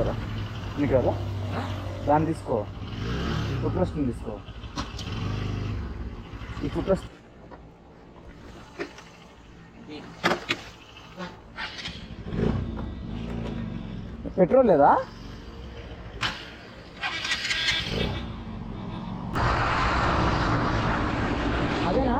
తీసుకోరా, నీకు కదా దాన్ని తీసుకో, ఫుడ్ రెస్ట్ తీసుకో. ఈ ఫుడ్ రెస్ట్ పెట్రోల్ లేదా? అదేనా?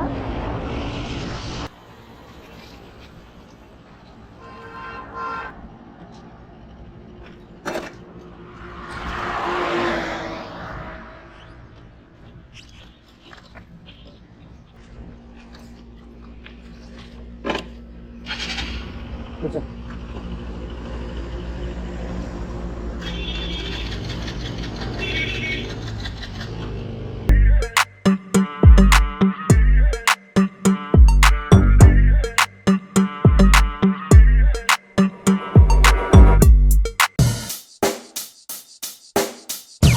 కూర్చో.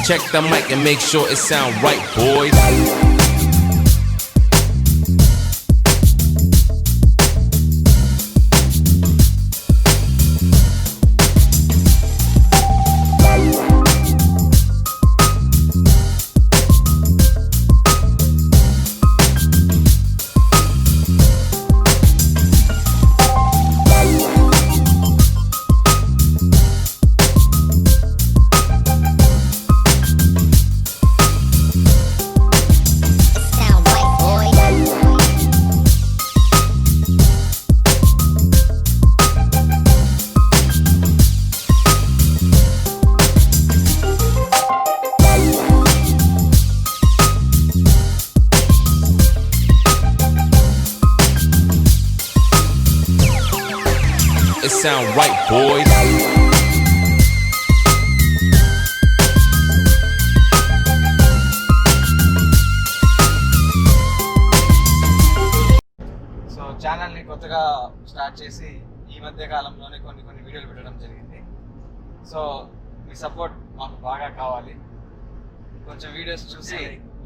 Check the mic and make sure it sound right, boys. It sound right, boys. So ఛానల్ని కొత్తగా స్టార్ట్ చేసి ఈ మధ్య కాలంలోనే కొన్ని వీడియోలు పెట్టడం జరిగింది. సో మీ సపోర్ట్ మాకు బాగా కావాలి. కొంచెం వీడియోస్ చూసి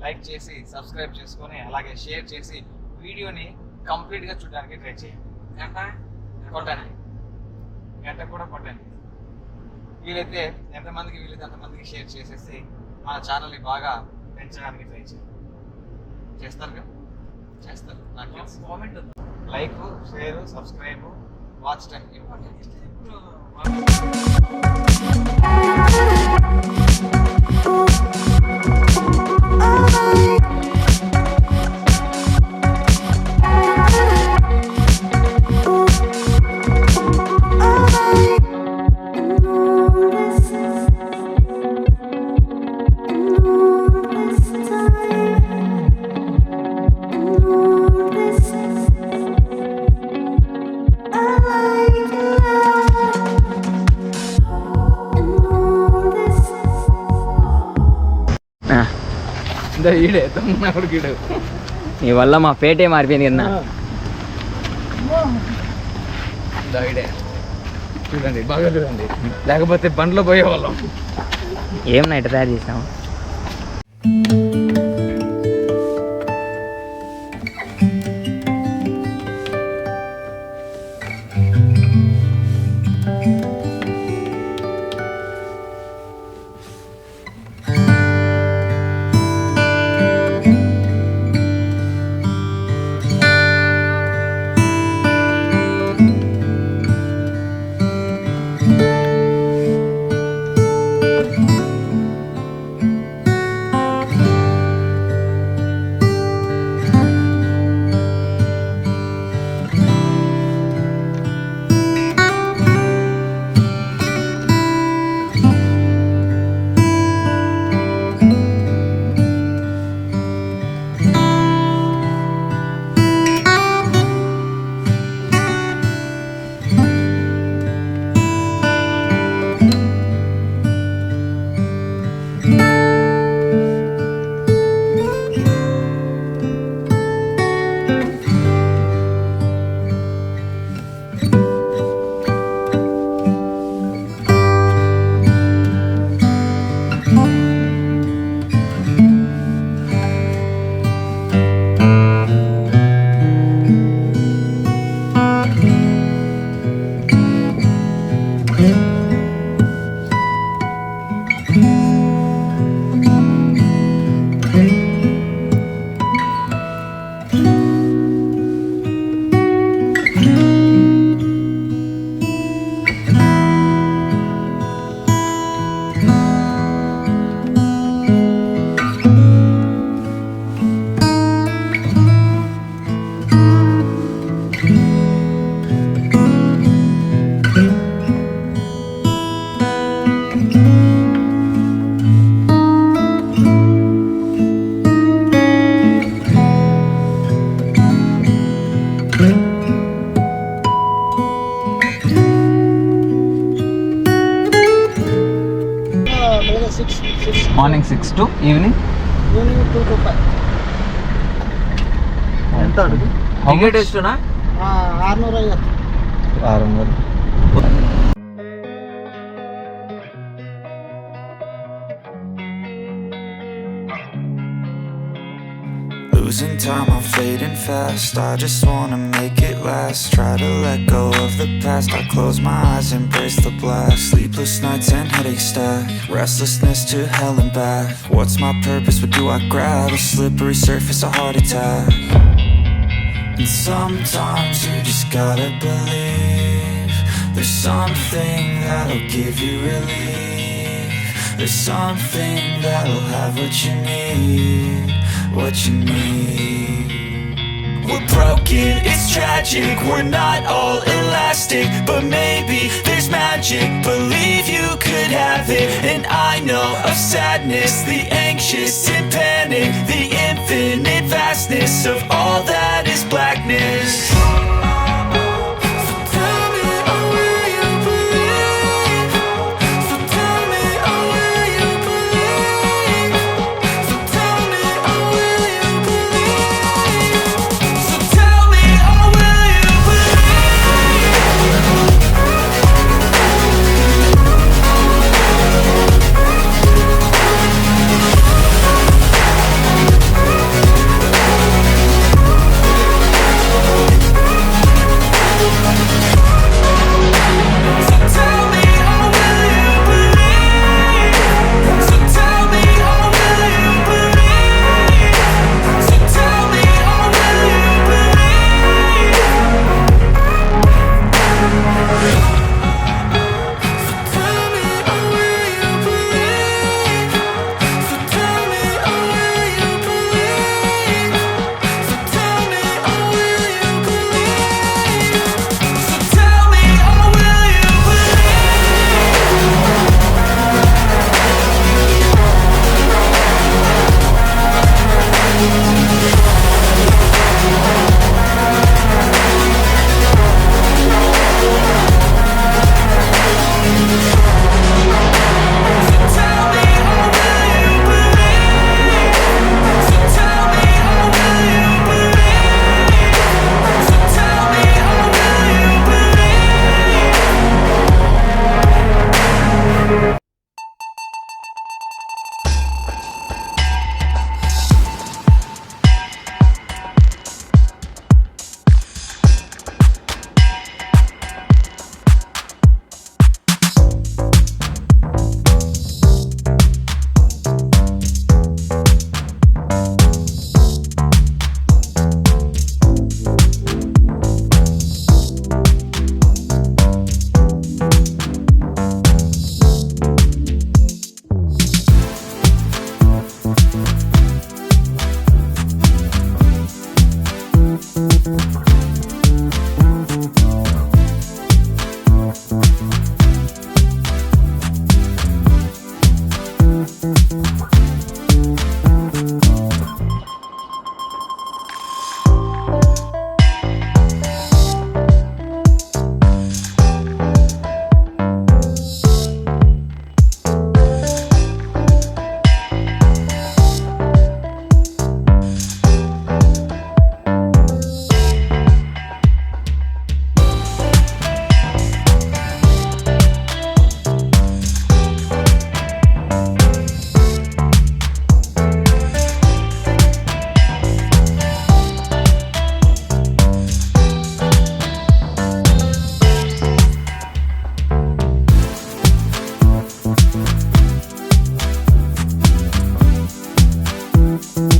లైక్ చేసి సబ్స్క్రైబ్ చేసుకొని అలాగే షేర్ చేసి వీడియోని కంప్లీట్గా చూడడానికి ట్రై చేయండి. కొట్టండి, గంట కూడా కొట్టండి. వీలైతే ఎంతమందికి వీలైతే అంతమందికి షేర్ చేసేసి మన ఛానల్ని బాగా పెంచడానికి ట్రై చేయండి. చేస్తారు కదా? చేస్తారు. నాకు తెలుసు. Comment, like, share, subscribe, watch time important. ఈడే తమ్ముడు నీ వల్ల మా పేటే మారిపోయింది కన్నా. ఈడే చూడండి, బాగా చూడండి, లేకపోతే బండ్లో పోయేవాళ్ళం. ఏం నైట్ తయారు చేసాము. Morning 6 to evening evening 2 to 5. ఎంత అడుగు? Ticket ఎస్తున్నా 600 అయ్యచ్చు. 600. Losing time, I'm fading fast. I just wanna make it last. Try to let go of the past. I close my eyes, embrace the blast. Sleepless nights and headaches stack. Restlessness to hell and back. What's my purpose? What do I grab? A slippery surface, a heart attack. And sometimes you just gotta believe there's something that'll give you relief. There's something that'll have what you need. What you need. We're broken, it's tragic. We're not all elastic, but maybe there's magic. Believe you could have it. And I know of sadness, the anxious and panic, the infinite vastness of all that is blackness.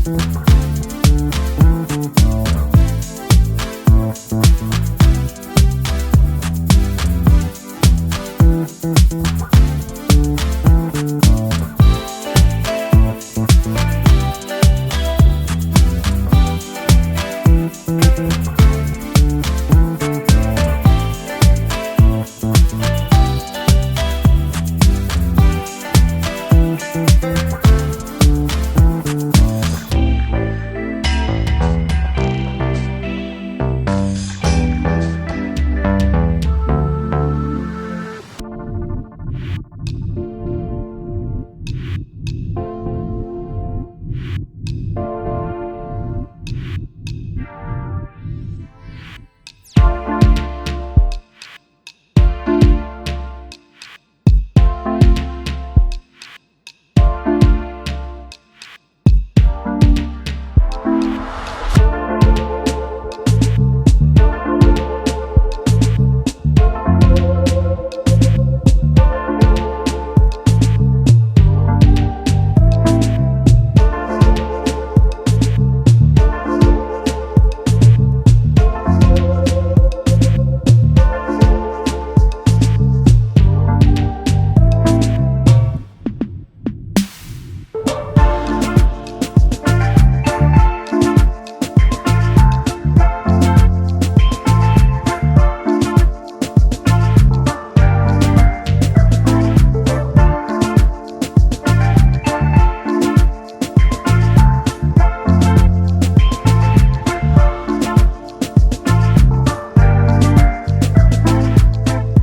Thank you.